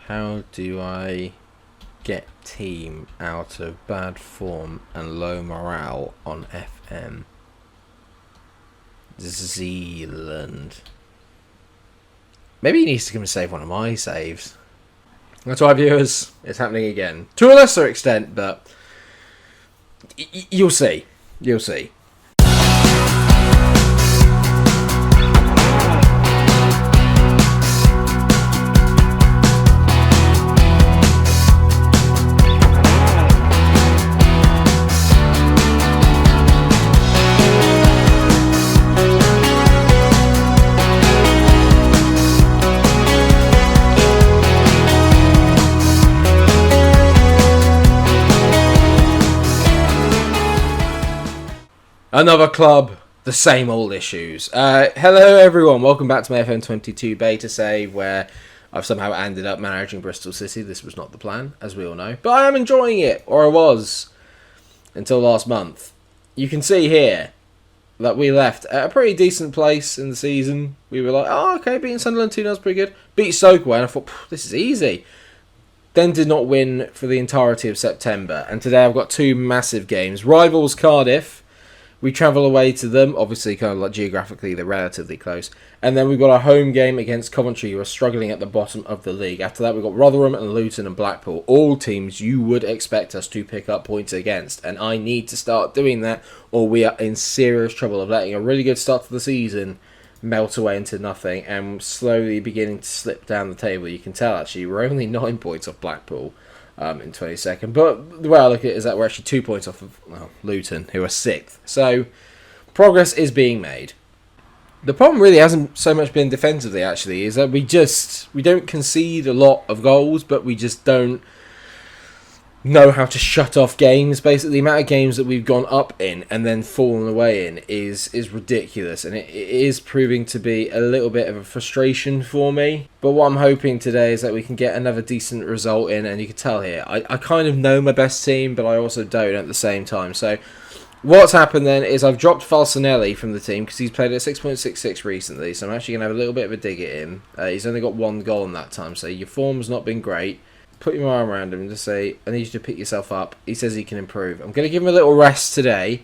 How do I get team out of bad form and low morale on FM? Zealand. Maybe he needs to come and save one of my saves. That's why, viewers, it's happening again. To a lesser extent, but you'll see. You'll see. Another club, the same old issues. Hello everyone, welcome back to my FM22 Beta save, where I've somehow ended up managing Bristol City. This was not the plan, as we all know. But I am enjoying it, or I was, until last month. You can see here that we left at a pretty decent place in the season. We were like, oh, okay, beating Sunderland 2-0 is pretty good. Beat Stoke away, and I thought, this is easy. Then did not win for the entirety of September. And today I've got two massive games. Rivals Cardiff. We travel away to them, obviously kind of like geographically they're relatively close. And then we've got a home game against Coventry, who are struggling at the bottom of the league. After that we've got Rotherham and Luton and Blackpool. All teams you would expect us to pick up points against. And I need to start doing that, or we are in serious trouble of letting a really good start to the season melt away into nothing and slowly beginning to slip down the table. You can tell actually we're only 9 points off Blackpool. In 22nd, but the way I look at it is that we're actually 2 points off of Luton, who are 6th. So progress is being made. The problem really hasn't so much been defensively. Actually, is that we don't concede a lot of goals, but we just don't know how to shut off games. Basically, the amount of games that we've gone up in and then fallen away in is ridiculous, and it is proving to be a little bit of a frustration for me. But what I'm hoping today is that we can get another decent result in, and you can tell here, I kind of know my best team, but I also don't at the same time. So what's happened then is I've dropped Falcinelli from the team because he's played at 6.66 recently, so I'm actually going to have a little bit of a dig at him. He's only got one goal in that time, so your form's not been great. Put your arm around him and just say, I need you to pick yourself up. He says he can improve. I'm going to give him a little rest today.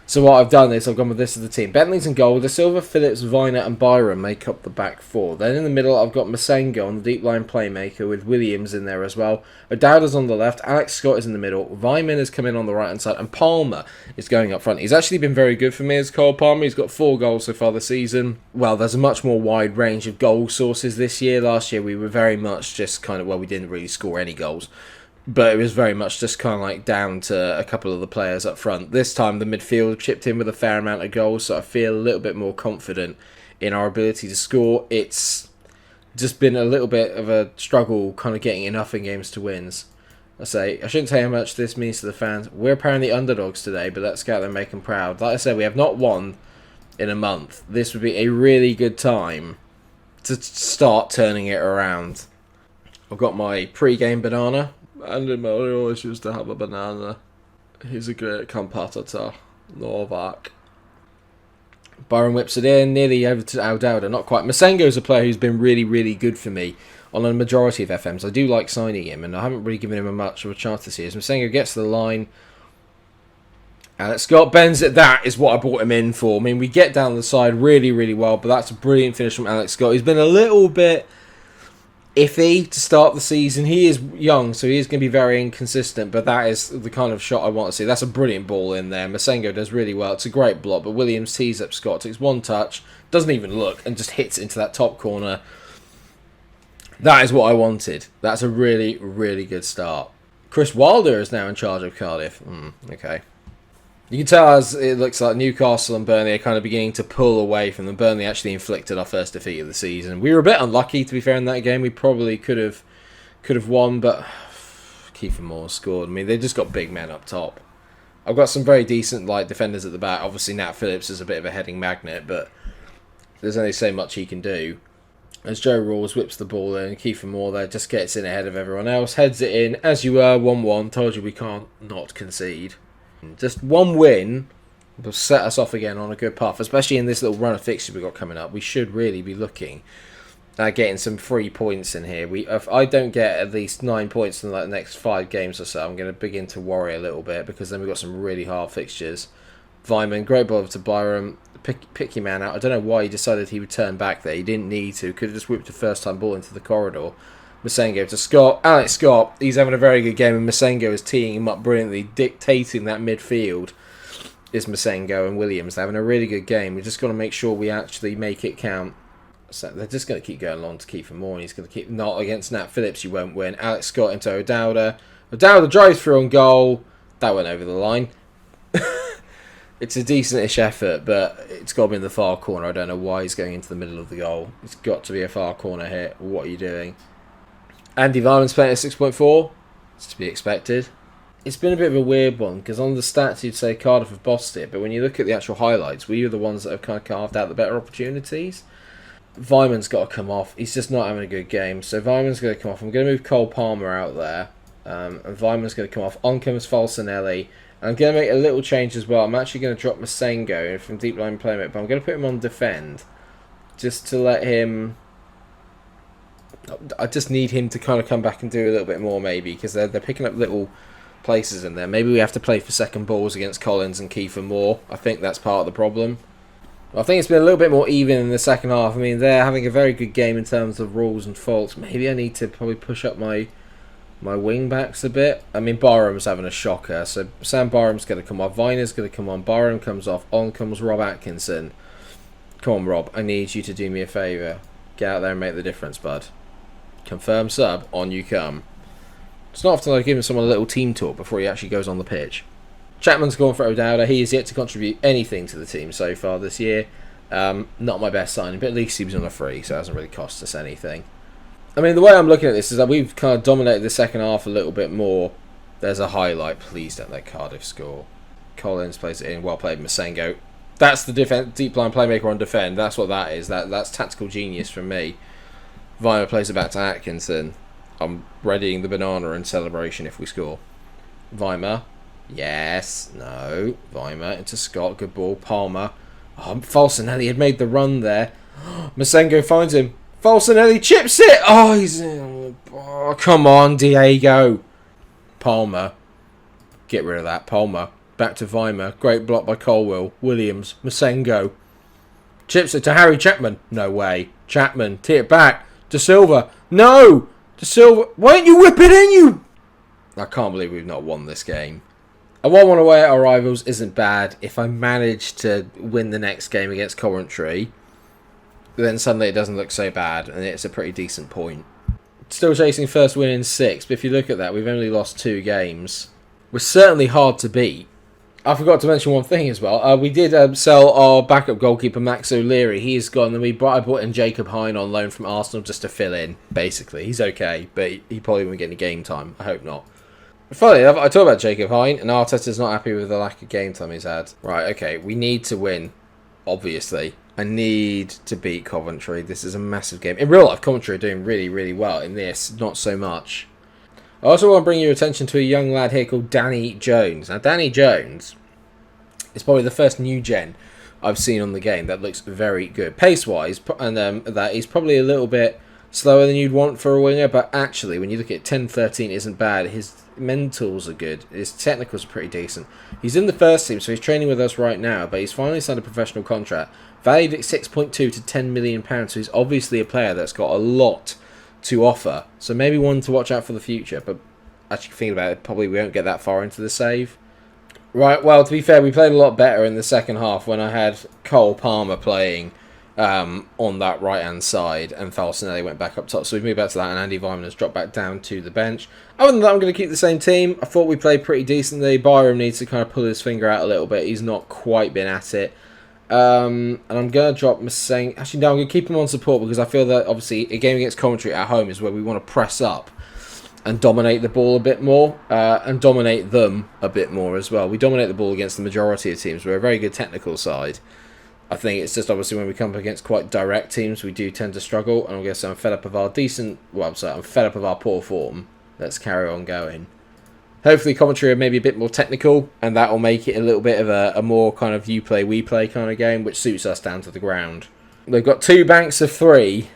So what I've done is I've gone with this as the team. Bentley's in goal. De Silva, Phillips, Viner and Byron make up the back four. Then in the middle I've got Masengo on the deep line playmaker with Williams in there as well. O'Dowda's on the left. Alex Scott is in the middle. Vyman has come in on the right hand side. And Palmer is going up front. He's actually been very good for me as Cole Palmer. He's got 4 goals so far this season. Well, there's a much more wide range of goal sources this year. Last year we were very much just kind of, well, we didn't really score any goals. But it was very much just kind of like down to a couple of the players up front. This time the midfield chipped in with a fair amount of goals, so I feel a little bit more confident in our ability to score. It's just been a little bit of a struggle kind of getting enough in games to wins. I shouldn't say how much this means to the fans. We're apparently underdogs today, but let's go out there and make them proud. Like I said, we have not won in a month. This would be a really good time to start turning it around. I've got my pre-game banana. Andy Murray always used to have a banana. He's a great competitor. Novak. Byron whips it in, nearly over to O'Dowda. Not quite. Masengo's a player who's been really, really good for me on a majority of FMs. I do like signing him, and I haven't really given him much of a chance this year. So Masengo gets to the line. Alex Scott bends it. That is what I brought him in for. I mean, we get down the side really, really well, but that's a brilliant finish from Alex Scott. He's been a little bit iffy to start the season. He is young, so he is going to be very inconsistent, but that is the kind of shot I want to see. That's a brilliant ball in there. Masengo does really well. It's a great block, but Williams tees up Scott, takes one touch, doesn't even look, and just hits it into that top corner. That is what I wanted. That's a really, really good start. Chris Wilder is now in charge of Cardiff. Okay. You can tell as it looks like Newcastle and Burnley are kind of beginning to pull away from them. Burnley actually inflicted our first defeat of the season. We were a bit unlucky, to be fair, in that game. We probably could have won, but Kiefer Moore scored. I mean, they just got big men up top. I've got some very decent defenders at the back. Obviously, Nat Phillips is a bit of a heading magnet, but there's only so much he can do. As Joe Rawls whips the ball in, Kiefer Moore there just gets in ahead of everyone else, heads it in. As you were, 1-1. Told you we can't not concede. Just one win will set us off again on a good path, especially in this little run of fixtures we've got coming up. We should really be looking getting some free points in here. If I don't get at least 9 points in like the next 5 games or so, I'm going to begin to worry a little bit, because then we've got some really hard fixtures. Vyman, great ball over to Byram. Pick your man out. I don't know why he decided he would turn back there. He didn't need to. Could have just whipped a first-time ball into the corridor. Masengo to Scott. Alex Scott, he's having a very good game, and Masengo is teeing him up brilliantly, dictating that midfield. Is Masengo and Williams. They're having a really good game. We've just got to make sure we actually make it count. So they're just going to keep going along to keep for more, and he's going to keep... Not against Nat Phillips, you won't win. Alex Scott into O'Dowda. O'Dowda drives through on goal. That went over the line. It's a decent-ish effort, but it's got to be in the far corner. I don't know why he's going into the middle of the goal. It's got to be a far corner hit. What are you doing? Andy Vyman's playing at 6.4. It's to be expected. It's been a bit of a weird one, because on the stats you'd say Cardiff have bossed it, but when you look at the actual highlights, we are the ones that have kind of carved out the better opportunities. Vyman's got to come off. He's just not having a good game, so Vyman's going to come off. I'm going to move Cole Palmer out there, and Vyman's going to come off. On comes Falcinelli. I'm going to make a little change as well. I'm actually going to drop Masengo from deep line playmate, but I'm going to put him on defend, just to let him... I just need him to kind of come back and do a little bit more, maybe, because they're picking up little places in there. Maybe we have to play for second balls against Collins and Kiefer more. I think that's part of the problem. I think it's been a little bit more even in the second half. I mean, they're having a very good game in terms of rules and faults. Maybe I need to probably push up my wing backs a bit. I mean, Barham's having a shocker, so Sam Barham's going to come off. Viner's going to come on. Barham comes off. On comes Rob Atkinson. Come on, Rob. I need you to do me a favour. Get out there and make the difference, bud. Confirm sub. On you come. It's not often I've given someone a little team talk before he actually goes on the pitch. Chapman's gone for O'Dowda. He is yet to contribute anything to the team so far this year. Not my best signing, but at least he was on a free, so it hasn't really cost us anything. I mean, the way I'm looking at this is that we've kind of dominated the second half a little bit more. There's a highlight. Please don't let Cardiff score. Collins plays it in. Well played, Masengo. That's the deep line playmaker on defend. That's what that is. That's tactical genius from me. Viner plays it back to Atkinson. I'm readying the banana in celebration if we score. Weimar. Yes. No. Weimar into Scott. Good ball. Palmer. Oh, Falcinelli had made the run there. Masengo finds him. Falcinelli chips it. Oh, he's... Oh, come on, Diego. Palmer. Get rid of that. Palmer. Back to Weimar. Great block by Colwell. Williams. Masengo. Chips it to Harry Chapman. No way. Chapman. Tee it back. De Silva. No! De Silva. Why don't you whip it in, you... I can't believe we've not won this game. A 1-1 away at our rivals isn't bad. If I manage to win the next game against Coventry, then suddenly it doesn't look so bad, and it's a pretty decent point. Still chasing first win in 6, but if you look at that, we've only lost 2 games. We're certainly hard to beat. I forgot to mention one thing as well. We did sell our backup goalkeeper, Max O'Leary. He's gone, and I brought in Jacob Hine on loan from Arsenal just to fill in, basically. He's okay, but he probably won't get any game time. I hope not. Funny enough, I talk about Jacob Hine, and Arteta's not happy with the lack of game time he's had. Right, okay, we need to win, obviously. I need to beat Coventry. This is a massive game. In real life, Coventry are doing really, really well. In this, not so much. I also want to bring your attention to a young lad here called Danny Jones. Now, Danny Jones is probably the first new gen I've seen on the game that looks very good. Pace-wise, and that he's probably a little bit slower than you'd want for a winger, but actually, when you look at 10-13, isn't bad. His mentals are good. His technicals are pretty decent. He's in the first team, so he's training with us right now, but he's finally signed a professional contract, valued at 6.2 to £10 million, so he's obviously a player that's got a lot to offer. So maybe one to watch out for the future, but actually thinking about it, probably we won't get that far into the save. Right, well, to be fair, we played a lot better in the second half when I had Cole Palmer playing on that right-hand side, and Falcinelli went back up top. So we've moved back to that, and Andy Vyman has dropped back down to the bench. Other than that, I'm going to keep the same team. I thought we played pretty decently. Byram needs to kind of pull his finger out a little bit. He's not quite been at it. And I'm going to drop Masengo. Actually, no, I'm going to keep him on support because I feel that, obviously, a game against Coventry at home is where we want to press up and dominate the ball a bit more, and dominate them a bit more as well. We dominate the ball against the majority of teams. We're a very good technical side. I think it's just obviously when we come up against quite direct teams, we do tend to struggle. And I guess I'm fed up of our I'm fed up of our poor form. Let's carry on going. Hopefully Coventry are maybe a bit more technical, and that will make it a little bit of a more kind of you play, we play kind of game, which suits us down to the ground. They've got 2 banks of 3,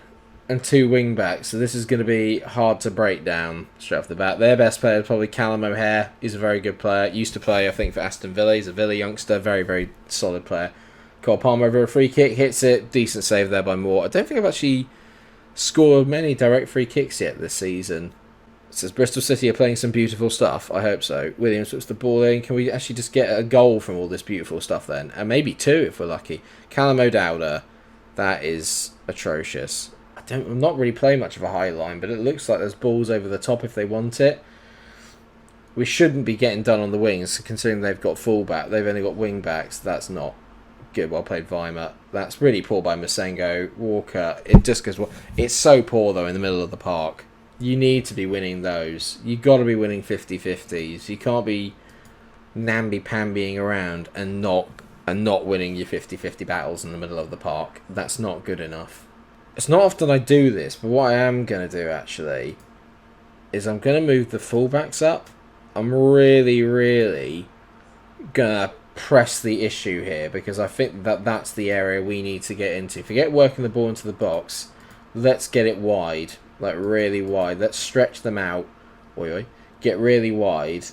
and 2 wing backs, so this is going to be hard to break down straight off the bat. Their best player is probably Callum O'Hare. He's a very good player. Used to play, I think, for Aston Villa. He's a Villa youngster. Very, very solid player. Cole Palmer over a free kick. Hits it. Decent save there by Moore. I don't think I've actually scored many direct free kicks yet this season. It says Bristol City are playing some beautiful stuff. I hope so. Williams puts the ball in. Can we actually just get a goal from all this beautiful stuff then? And maybe 2 if we're lucky. Callum O'Dowda. That is atrocious. I'm not really playing much of a high line, but it looks like there's balls over the top if they want it. We shouldn't be getting done on the wings, considering they've got fullback. They've only got wing backs. That's not good. Well played, Weimer. That's really poor by Masengo. Walker. It just goes well. It's so poor though in the middle of the park. You need to be winning those. You got to be winning 50-50s. You can't be namby-pambying around and not winning your 50-50 battles in the middle of the park. That's not good enough. It's not often I do this, but what I am going to do actually is I'm going to move the fullbacks up. I'm really, really going to press the issue here because I think that that's the area we need to get into. Forget working the ball into the box. Let's get it wide, like really wide. Let's stretch them out. Get really wide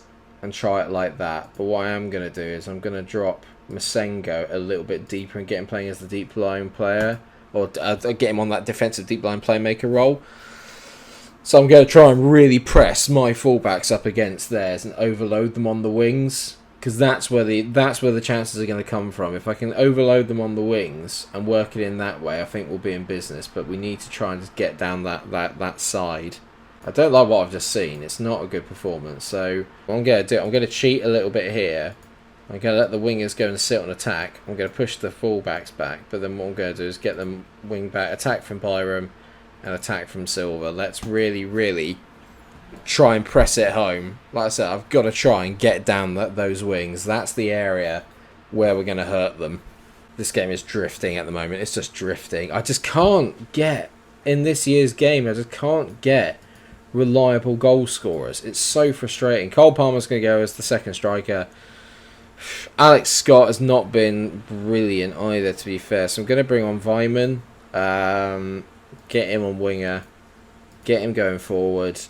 and try it like that. But what I am going to do is I'm going to drop Masengo a little bit deeper and get him playing as the deep line player. Or get him on that defensive deep line playmaker role. So I'm going to try and really press my fullbacks up against theirs and overload them on the wings, because that's where the chances are going to come from. If I can overload them on the wings and work it in that way, I think we'll be in business. But we need to try and just get down that side. I don't like what I've just seen. It's not a good performance. So what I'm going to do, I'm going to cheat a little bit here. I'm going to let the wingers go and sit on attack. I'm going to push the fullbacks back, but then what I'm going to do is get them wing back, attack from Byram and attack from Silva. Let's really, really try and press it home. Like I said, I've got to try and get down those wings. That's the area where we're going to hurt them. This game is drifting at the moment. It's just drifting. I just can't get, in this year's game, I just can't get reliable goal scorers. It's so frustrating. Cole Palmer's going to go as the second striker. Alex Scott has not been brilliant either, to be fair. So I'm going to bring on Weimann. Get him on winger. Get him going forward.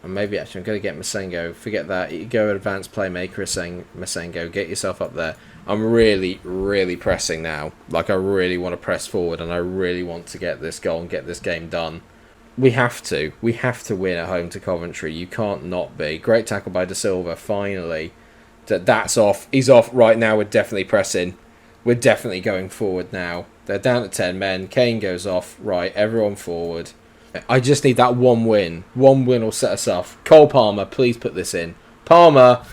And maybe actually I'm going to get Masengo. Forget that. You go advanced playmaker saying Masengo. Get yourself up there. I'm really, really pressing now. Like I really want to press forward and I really want to get this goal and get this game done. We have to. We have to win at home to Coventry. You can't not be. Great tackle by De Silva, finally. That's off. He's off right now. We're definitely pressing. We're definitely going forward now. They're down to 10 men. Kane goes off. Right, everyone forward. I just need that one win. One win will set us off. Cole Palmer, please put this in. Palmer.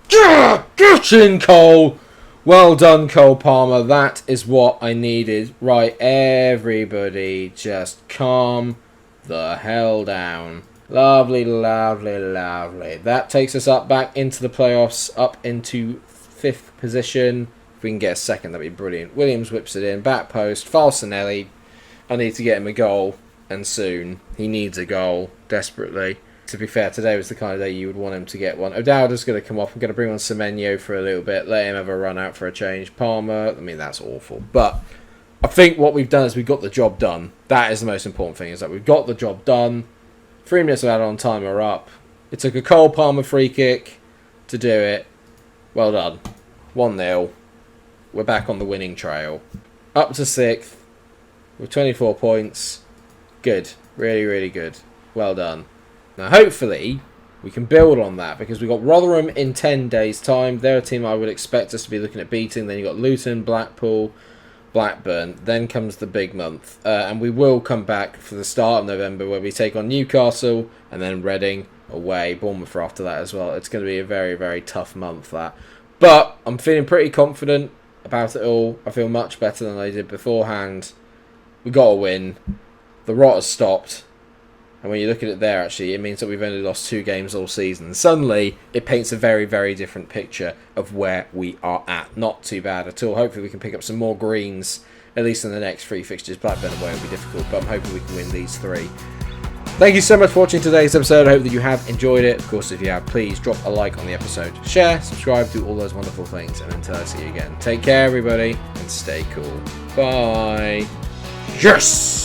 Get in, Cole. Well done, Cole Palmer. That is what I needed. Right, everybody just calm the hell down. Lovely, lovely, lovely. That takes us up back into the playoffs, up into 5th position. If we can get a second, that'd be brilliant. Williams whips it in, back post, Falcinelli. I need to get him a goal, and soon. He needs a goal, desperately. To be fair, today was the kind of day you would want him to get one. O'Dowda's going to come off. I'm going to bring on Semenyo for a little bit, let him have a run out for a change. Palmer, I mean, that's awful. But I think what we've done is we've got the job done. That is the most important thing, is that we've got the job done. 3 minutes of add-on time are up. It took a Cole Palmer free kick to do it. Well done. 1-0. We're back on the winning trail. Up to 6th with 24 points. Good. Really, really good. Well done. Now, hopefully, we can build on that because we've got Rotherham in 10 days' time. They're a team I would expect us to be looking at beating. Then you've got Luton, Blackpool, Blackburn. Then comes the big month. And we will come back for the start of November where we take on Newcastle and then Reading away. Bournemouth after that as well. It's going to be a very, very tough month, that. But I'm feeling pretty confident about it all. I feel much better than I did beforehand. We got a win. The rot has stopped. And when you look at it there, actually, it means that we've only lost 2 games all season. Suddenly, it paints a very, very different picture of where we are at. Not too bad at all. Hopefully, we can pick up some more greens, at least in the next 3 fixtures. Blackburn away will be difficult, but I'm hoping we can win these 3. Thank you so much for watching today's episode. I hope that you have enjoyed it. Of course, if you have, please drop a like on the episode. Share, subscribe, do all those wonderful things. And until I see you again, take care, everybody, and stay cool. Bye. Yes!